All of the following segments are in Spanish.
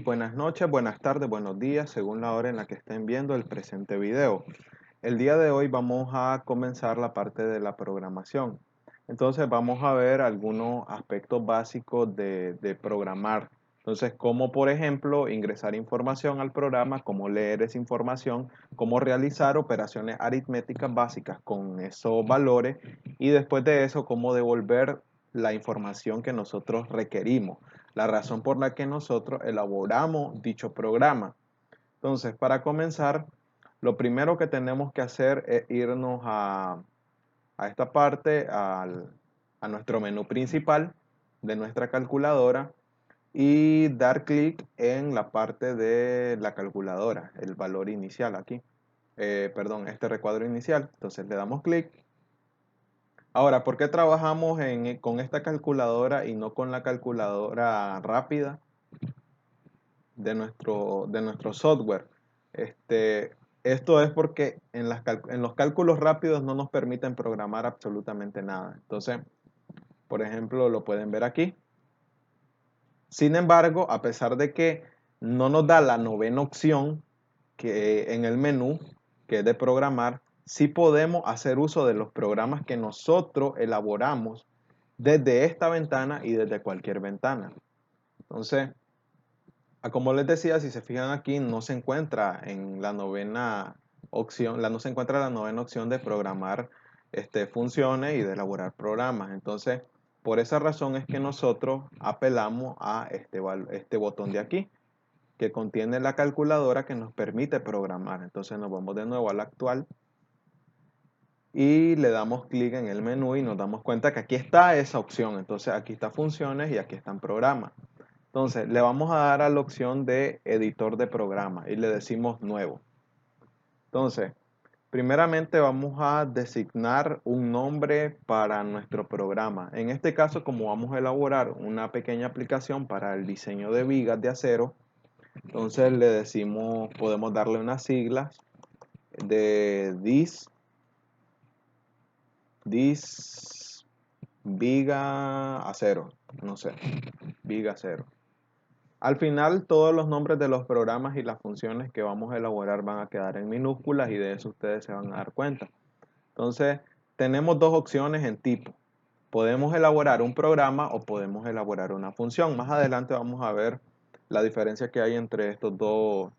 buenas noches, buenas tardes, buenos días, según la hora en la que estén viendo el presente video. El día de hoy vamos a comenzar la parte de la programación. Entonces vamos a ver algunos aspectos básicos de programar. Entonces, cómo por ejemplo ingresar información al programa, cómo leer esa información, cómo realizar operaciones aritméticas básicas con esos valores y después de eso, cómo devolver la información que nosotros requerimos, la razón por la que nosotros elaboramos dicho programa. Entonces, para comenzar, lo primero que tenemos que hacer es irnos a esta parte, a nuestro menú principal de nuestra calculadora y dar clic en la parte de la calculadora, el valor inicial aquí. Perdón, este recuadro inicial. Entonces le damos clic. Ahora, ¿por qué trabajamos con esta calculadora y no con la calculadora rápida de nuestro software? Esto es porque en los cálculos rápidos no nos permiten programar absolutamente nada. Entonces, por ejemplo, lo pueden ver aquí. Sin embargo, a pesar de que no nos da la novena opción que en el menú, que es de programar, sí podemos hacer uso de los programas que nosotros elaboramos desde esta ventana y desde cualquier ventana. Entonces, como les decía, si se fijan aquí, no se encuentra en la novena opción, no se encuentra la novena opción de programar funciones y de elaborar programas. Entonces, por esa razón es que nosotros apelamos a este botón de aquí, que contiene la calculadora que nos permite programar. Entonces nos vamos de nuevo al actual y le damos clic en el menú y nos damos cuenta que aquí está esa opción. Entonces aquí está funciones y aquí están programas. Entonces le vamos a dar a la opción de editor de programa y le decimos nuevo. Entonces, primeramente vamos a designar un nombre para nuestro programa. En este caso, como vamos a elaborar una pequeña aplicación para el diseño de vigas de acero, entonces le decimos, podemos darle unas siglas de dis viga acero, no sé, viga acero. Al final, todos los nombres de los programas y las funciones que vamos a elaborar van a quedar en minúsculas y de eso ustedes se van a dar cuenta. Entonces, tenemos dos opciones en tipo. Podemos elaborar un programa o podemos elaborar una función. Más adelante vamos a ver la diferencia que hay entre estos dos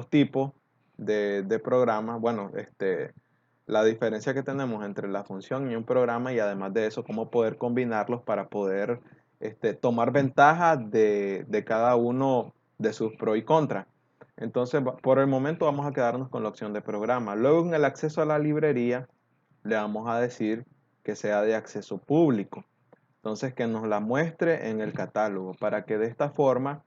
tipos de programas. Bueno, la diferencia que tenemos entre la función y un programa y además de eso, cómo poder combinarlos para poder tomar ventaja de cada uno de sus pros y contras. Entonces, por el momento vamos a quedarnos con la opción de programa. Luego, en el acceso a la librería, le vamos a decir que sea de acceso público. Entonces, que nos la muestre en el catálogo para que de esta forma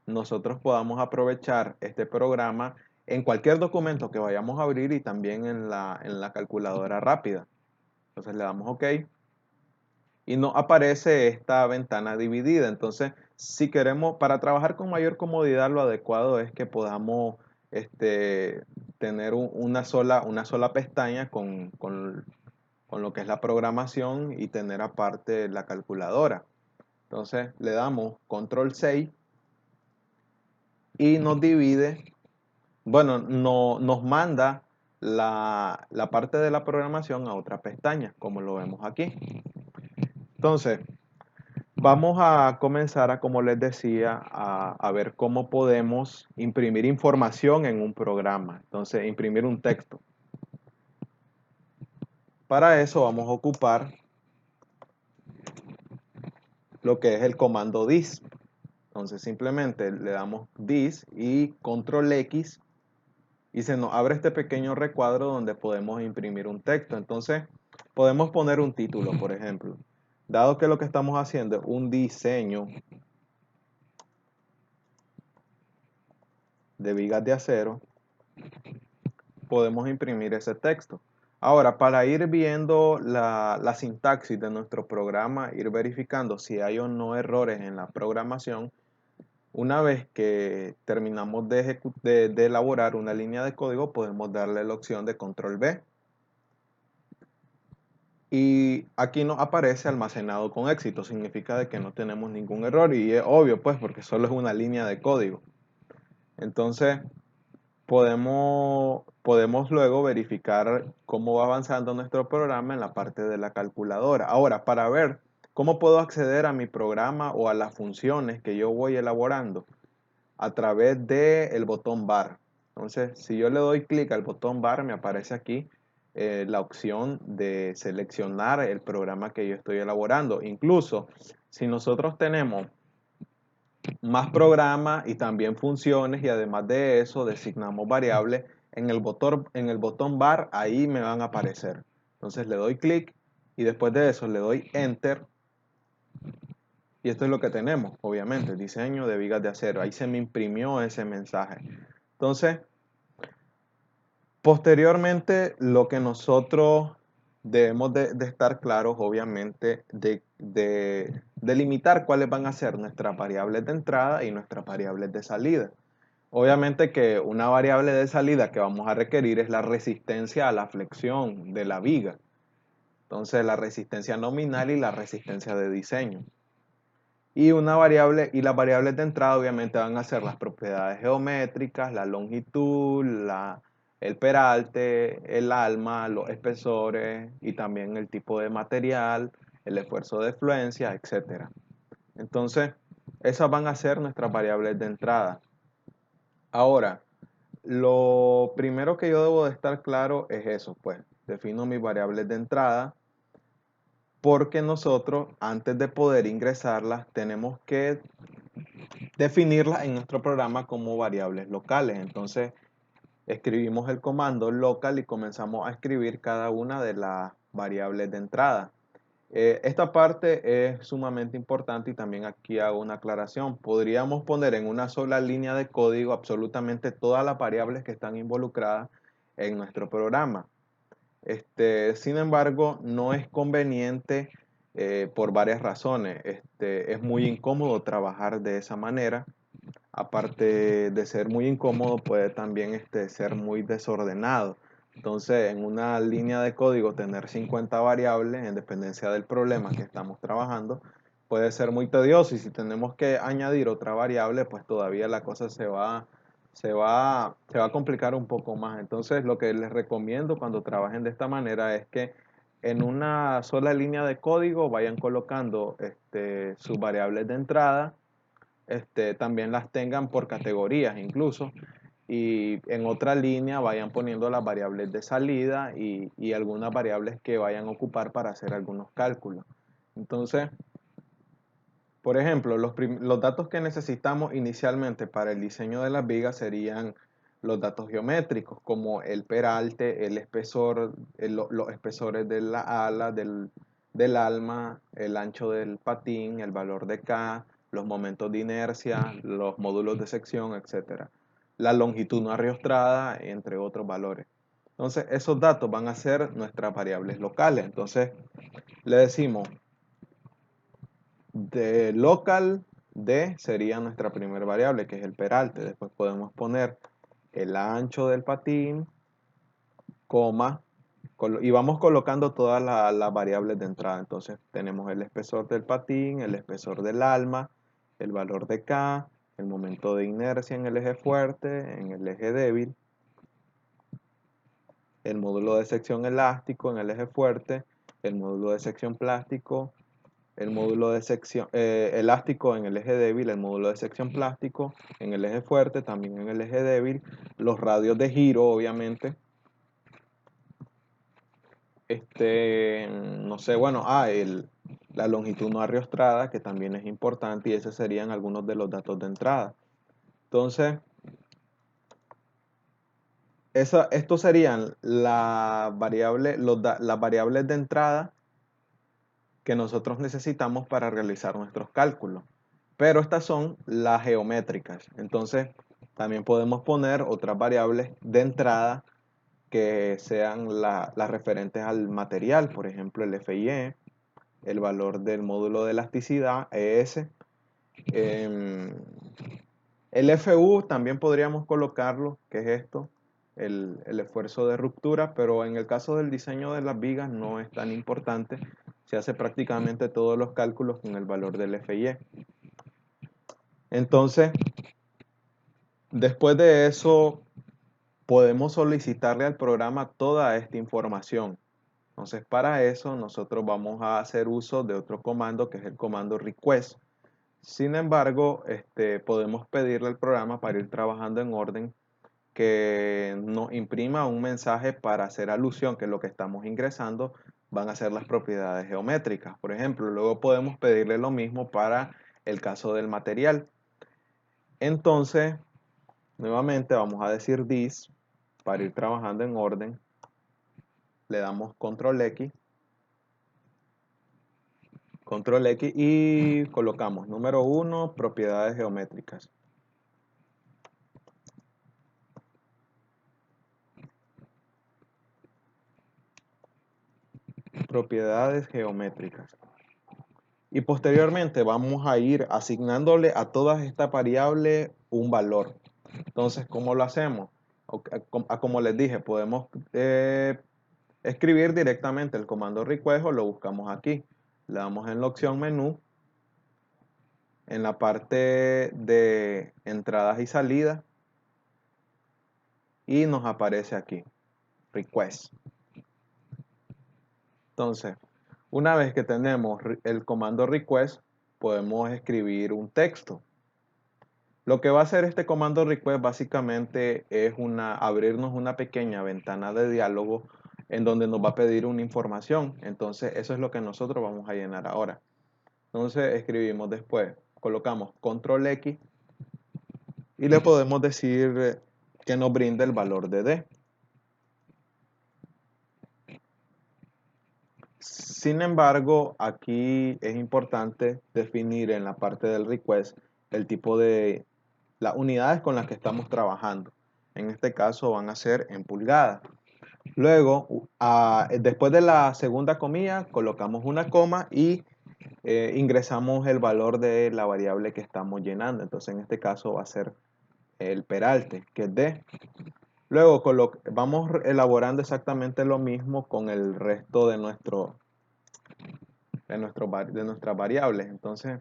nosotros podamos aprovechar este programa en cualquier documento que vayamos a abrir y también en la calculadora rápida. Entonces le damos OK y nos aparece esta ventana dividida. Entonces, si queremos, para trabajar con mayor comodidad, lo adecuado es que podamos tener una sola pestaña con lo que es la programación y tener aparte la calculadora. Entonces le damos control 6 y nos divide, bueno, nos manda la parte de la programación a otra pestaña, como lo vemos aquí. Entonces, vamos a comenzar como les decía, a ver cómo podemos imprimir información en un programa. Entonces, imprimir un texto. Para eso vamos a ocupar lo que es el comando dis. Entonces, simplemente le damos dis y control X y se nos abre este pequeño recuadro donde podemos imprimir un texto. Entonces, podemos poner un título, por ejemplo. Dado que lo que estamos haciendo es un diseño de vigas de acero, podemos imprimir ese texto. Ahora, para ir viendo la sintaxis de nuestro programa, ir verificando si hay o no errores en la programación, una vez que terminamos de elaborar una línea de código, podemos darle la opción de control V. Y aquí nos aparece almacenado con éxito, significa de que no tenemos ningún error y es obvio pues porque solo es una línea de código. Entonces podemos luego verificar cómo va avanzando nuestro programa en la parte de la calculadora. Ahora, para ver cómo puedo acceder a mi programa o a las funciones que yo voy elaborando a través del botón bar. Entonces, si yo le doy clic al botón bar, me aparece aquí la opción de seleccionar el programa que yo estoy elaborando. Incluso, si nosotros tenemos más programas y también funciones y además de eso designamos variables, en el botón bar ahí me van a aparecer. Entonces le doy clic y después de eso le doy enter y esto es lo que tenemos, obviamente, diseño de vigas de acero. Ahí se me imprimió ese mensaje. Entonces, posteriormente, lo que nosotros debemos de estar claros, obviamente, de delimitar cuáles van a ser nuestras variables de entrada y nuestras variables de salida. Obviamente que una variable de salida que vamos a requerir es la resistencia a la flexión de la viga. Entonces, la resistencia nominal y la resistencia de diseño. Y las variables de entrada obviamente van a ser las propiedades geométricas, la longitud, el peralte, el alma, los espesores y también el tipo de material, el esfuerzo de fluencia, etc. Entonces, esas van a ser nuestras variables de entrada. Ahora, lo primero que yo debo de estar claro es eso, pues defino mis variables de entrada porque nosotros antes de poder ingresarlas tenemos que definirlas en nuestro programa como variables locales. Entonces, escribimos el comando local y comenzamos a escribir cada una de las variables de entrada. Esta parte es sumamente importante y también aquí hago una aclaración. Podríamos poner en una sola línea de código absolutamente todas las variables que están involucradas en nuestro programa. Sin embargo, no es conveniente por varias razones. Es muy incómodo trabajar de esa manera. Aparte de ser muy incómodo, puede también ser muy desordenado. Entonces, en una línea de código, tener 50 variables en dependencia del problema que estamos trabajando puede ser muy tedioso y si tenemos que añadir otra variable, pues todavía la cosa se va a complicar un poco más. Entonces, lo que les recomiendo cuando trabajen de esta manera es que en una sola línea de código vayan colocando sus variables de entrada, también las tengan por categorías incluso, y en otra línea vayan poniendo las variables de salida y algunas variables que vayan a ocupar para hacer algunos cálculos. Entonces, por ejemplo, los datos que necesitamos inicialmente para el diseño de las vigas serían los datos geométricos, como el peralte, el espesor, los espesores de la ala, del alma, el ancho del patín, el valor de K, los momentos de inercia, los módulos de sección, etc. La longitud no arriostrada, entre otros valores. Entonces, esos datos van a ser nuestras variables locales. Entonces, le decimos de local D sería nuestra primera variable, que es el peralte. Después podemos poner el ancho del patín, coma, y vamos colocando todas las variables de entrada. Entonces tenemos el espesor del patín, el espesor del alma, el valor de K, el momento de inercia en el eje fuerte, en el eje débil, el módulo de sección elástico en el eje fuerte, el módulo de sección plástico, el módulo de sección elástico en el eje débil, el módulo de sección plástico en el eje fuerte, también en el eje débil, los radios de giro, obviamente. No sé, bueno, la longitud no arriostrada, que también es importante, y esos serían algunos de los datos de entrada. Entonces, estos serían las variables de entrada que nosotros necesitamos para realizar nuestros cálculos. Pero estas son las geométricas. Entonces, también podemos poner otras variables de entrada que sean las referentes al material, por ejemplo, el FIE, el valor del módulo de elasticidad, ES. El FU también podríamos colocarlo, que es esto, el esfuerzo de ruptura, pero en el caso del diseño de las vigas no es tan importante. Se hace prácticamente todos los cálculos con el valor del FY. Entonces, después de eso, podemos solicitarle al programa toda esta información. Entonces, para eso nosotros vamos a hacer uso de otro comando que es el comando request. Sin embargo, podemos pedirle al programa para ir trabajando en orden que nos imprima un mensaje para hacer alusión que lo que estamos ingresando van a ser las propiedades geométricas. Por ejemplo, luego podemos pedirle lo mismo para el caso del material. Entonces, nuevamente vamos a decir this para ir trabajando en orden. Le damos control X y colocamos número 1, propiedades geométricas. Propiedades geométricas. Y posteriormente vamos a ir asignándole a todas estas variables un valor. Entonces, ¿cómo lo hacemos? Como les dije, podemos escribir directamente el comando request o lo buscamos aquí. Le damos en la opción menú, en la parte de entradas y salidas, y nos aparece aquí, request. Entonces, una vez que tenemos el comando request, podemos escribir un texto. Lo que va a hacer este comando request básicamente es abrirnos una pequeña ventana de diálogo en donde nos va a pedir una información. Entonces, eso es lo que nosotros vamos a llenar ahora. Entonces, escribimos después, colocamos control X y le podemos decir que nos brinde el valor de D. Sin embargo, aquí es importante definir en la parte del request el tipo de las unidades con las que estamos trabajando. En este caso van a ser en pulgadas. Luego, después de la segunda comilla, colocamos una coma y ingresamos el valor de la variable que estamos llenando. Entonces, en este caso va a ser el peralte, que es D. Luego vamos elaborando exactamente lo mismo con el resto de nuestras variables. Entonces,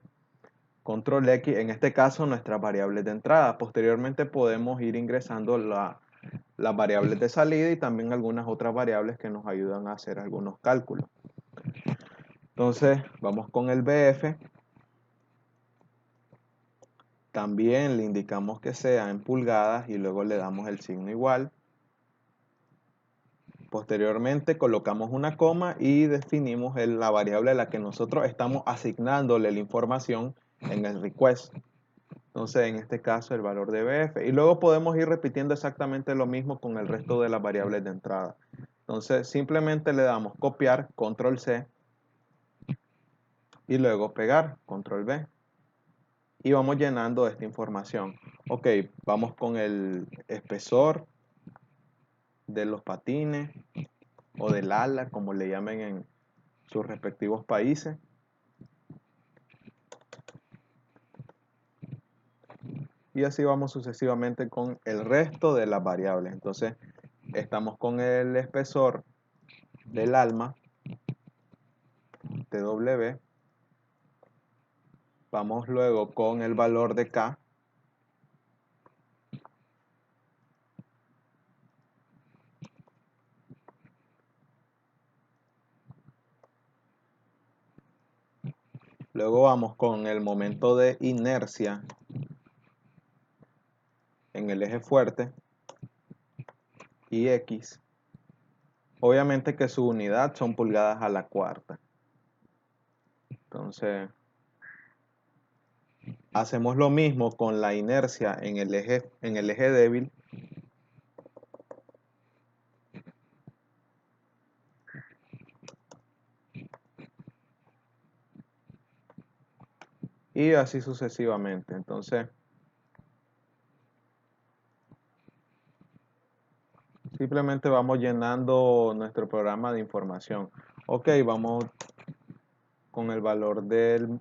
control X, en este caso nuestras variables de entrada. Posteriormente podemos ir ingresando las variables de salida y también algunas otras variables que nos ayudan a hacer algunos cálculos. Entonces, vamos con el BF. También le indicamos que sea en pulgadas y luego le damos el signo igual. Posteriormente colocamos una coma y definimos la variable a la que nosotros estamos asignándole la información en el request. Entonces, en este caso, el valor de BF. Y luego podemos ir repitiendo exactamente lo mismo con el resto de las variables de entrada. Entonces, simplemente le damos copiar, control C, y luego pegar, control V. Y vamos llenando esta información. Ok, vamos con el espesor de los patines o del ala, como le llamen en sus respectivos países. Y así vamos sucesivamente con el resto de las variables. Entonces, estamos con el espesor del alma, TW. Vamos luego con el valor de K. Luego vamos con el momento de inercia en el eje fuerte y X. Obviamente que su unidad son pulgadas a la cuarta. Entonces, hacemos lo mismo con la inercia en el eje débil. Y así sucesivamente. Entonces, simplemente vamos llenando nuestro programa de información. Ok, vamos con el valor de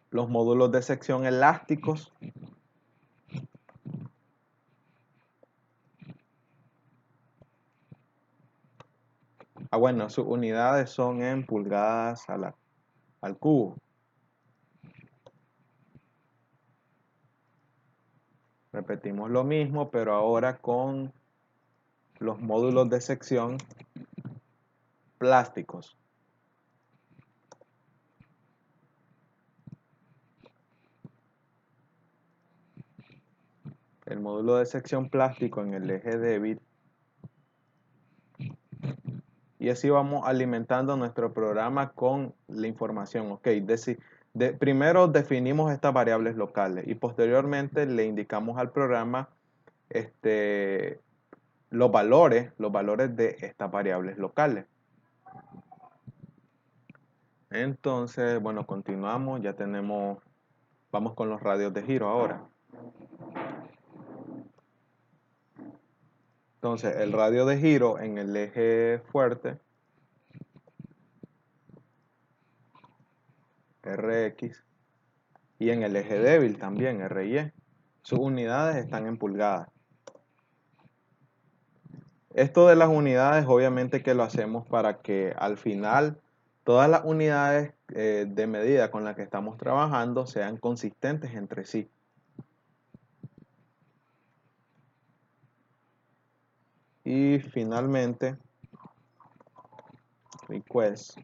los módulos de sección elásticos. Bueno, sus unidades son en pulgadas al cubo. Repetimos lo mismo, pero ahora con los módulos de sección plásticos. El módulo de sección plástico en el eje débil. Y así vamos alimentando nuestro programa con la información. Ok, primero definimos estas variables locales y posteriormente le indicamos al programa los valores de estas variables locales. Entonces, bueno, continuamos. Vamos con los radios de giro ahora. Entonces, el radio de giro en el eje fuerte, Rx, y en el eje débil también, RY. Sus unidades están en pulgadas. Esto de las unidades, obviamente que lo hacemos para que al final todas las unidades de medida con las que estamos trabajando sean consistentes entre sí. Y finalmente, request.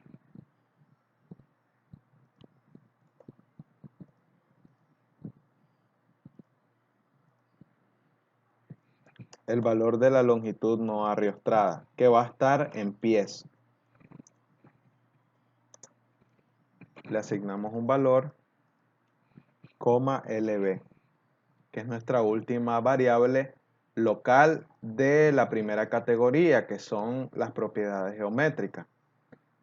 El valor de la longitud no arriostrada, que va a estar en pies. Le asignamos un valor, LB, que es nuestra última variable local de la primera categoría, que son las propiedades geométricas.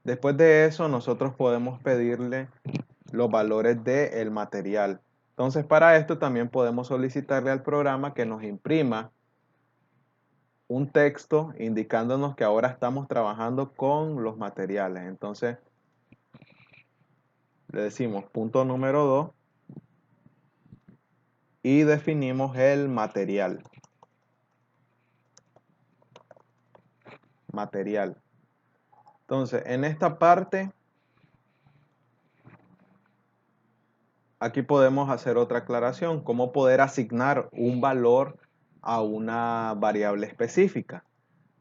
Después de eso, nosotros podemos pedirle los valores del material. Entonces, para esto también podemos solicitarle al programa que nos imprima un texto indicándonos que ahora estamos trabajando con los materiales. Entonces, le decimos punto número 2 y definimos el material. Entonces, en esta parte, aquí podemos hacer otra aclaración, cómo poder asignar un valor a una variable específica.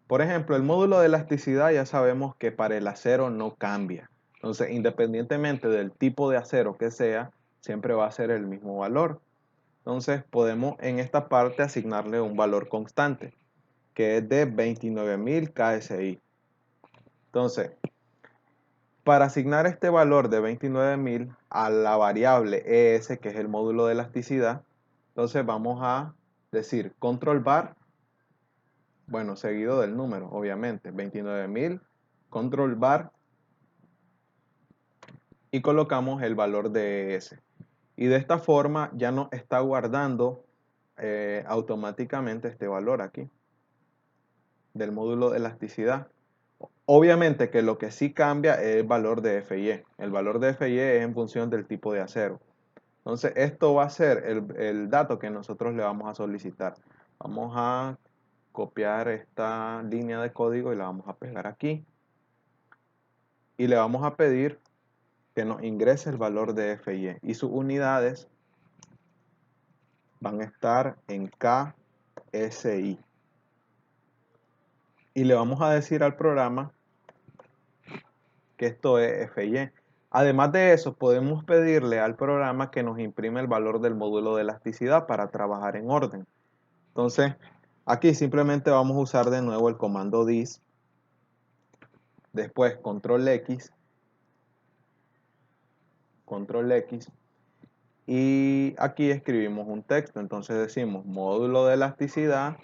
Por ejemplo, el módulo de elasticidad ya sabemos que para el acero no cambia. Entonces, independientemente del tipo de acero que sea, siempre va a ser el mismo valor. Entonces, podemos en esta parte asignarle un valor constante, que es de 29.000 KSI. Entonces, para asignar este valor de 29.000 a la variable ES, que es el módulo de elasticidad, entonces vamos a decir control bar, bueno, seguido del número, obviamente, 29.000, control bar, y colocamos el valor de ES. Y de esta forma ya nos está guardando automáticamente este valor aquí, del módulo de elasticidad. Obviamente que lo que sí cambia es el valor de FY. El valor de FY es en función del tipo de acero. Entonces, esto va a ser el dato que nosotros le vamos a solicitar. Vamos a copiar esta línea de código y la vamos a pegar aquí. Y le vamos a pedir que nos ingrese el valor de FY. Y sus unidades van a estar en KSI. Y le vamos a decir al programa que esto es FY. Además de eso, podemos pedirle al programa que nos imprime el valor del módulo de elasticidad para trabajar en orden. Entonces, aquí simplemente vamos a usar de nuevo el comando dis, después control X, y aquí escribimos un texto. Entonces decimos módulo de elasticidad,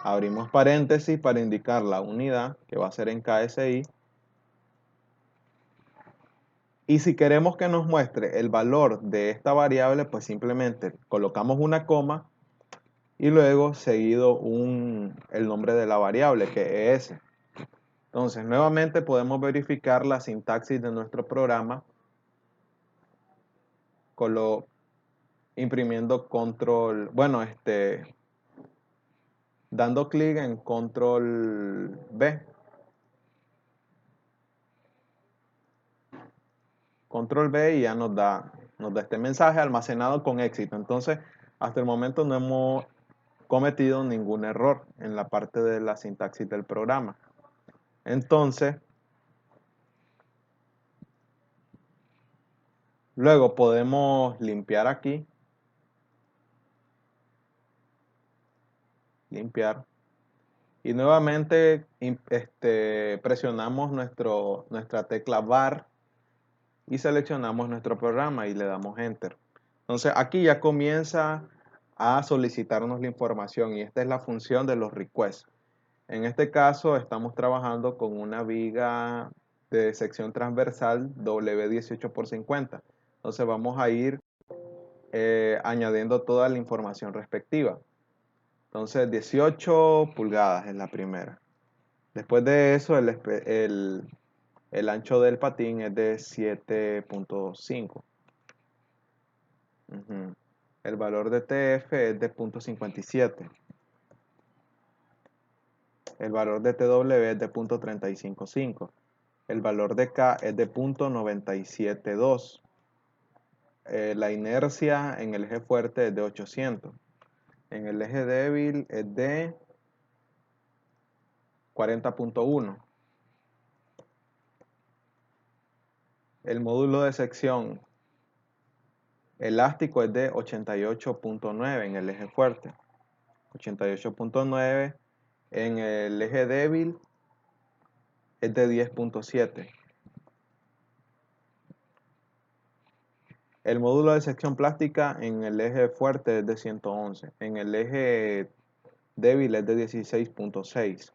abrimos paréntesis para indicar la unidad, que va a ser en KSI. Y si queremos que nos muestre el valor de esta variable, pues simplemente colocamos una coma y luego seguido el nombre de la variable, que es S. Entonces, nuevamente podemos verificar la sintaxis de nuestro programa imprimiendo control, bueno, dando clic en control B. Control B y ya nos da este mensaje almacenado con éxito. Entonces, hasta el momento no hemos cometido ningún error en la parte de la sintaxis del programa. Entonces, luego podemos limpiar aquí, limpiar, y nuevamente presionamos nuestra tecla bar y seleccionamos nuestro programa y le damos enter. Entonces aquí ya comienza a solicitarnos la información y esta es la función de los requests. En este caso estamos trabajando con una viga de sección transversal W18x50. Entonces vamos a ir añadiendo toda la información respectiva. Entonces 18 pulgadas es la primera. Después de eso el ancho del patín es de 7.5. El valor de TF es de 0.57. El valor de TW es de 0.355. El valor de K es de 0.972. La inercia en el eje fuerte es de 800. En el eje débil es de 40.1. El módulo de sección elástico es de 88.9 en el eje fuerte. 88.9 en el eje débil es de 10.7. El módulo de sección plástica en el eje fuerte es de 111. En el eje débil es de 16.6.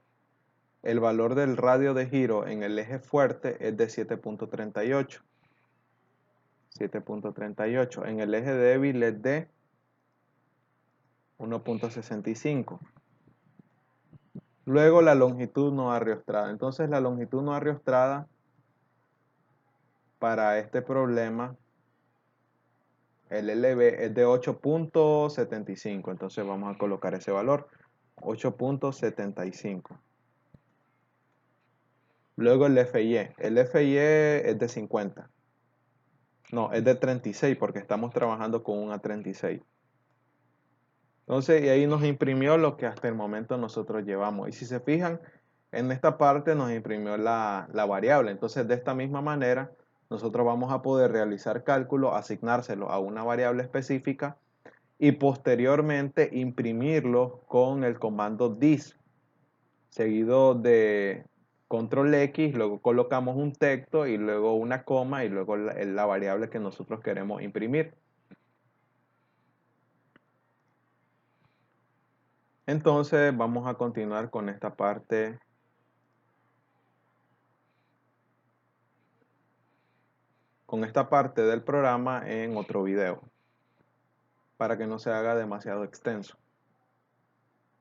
El valor del radio de giro en el eje fuerte es de 7.38. 7.38. En el eje débil es de 1.65. Luego la longitud no arriostrada. Entonces la longitud no arriostrada para este problema, el LB es de 8.75. Entonces vamos a colocar ese valor, 8.75. Luego el FY. El FY es de 50. No, es de 36 porque estamos trabajando con un A36. Entonces, y ahí nos imprimió lo que hasta el momento nosotros llevamos. Y si se fijan, en esta parte nos imprimió la variable. Entonces, de esta misma manera, nosotros vamos a poder realizar cálculos, asignárselo a una variable específica y posteriormente imprimirlo con el comando dis, seguido de control X, luego colocamos un texto y luego una coma y luego la variable que nosotros queremos imprimir. Entonces vamos a continuar con esta parte del programa en otro video para que no se haga demasiado extenso.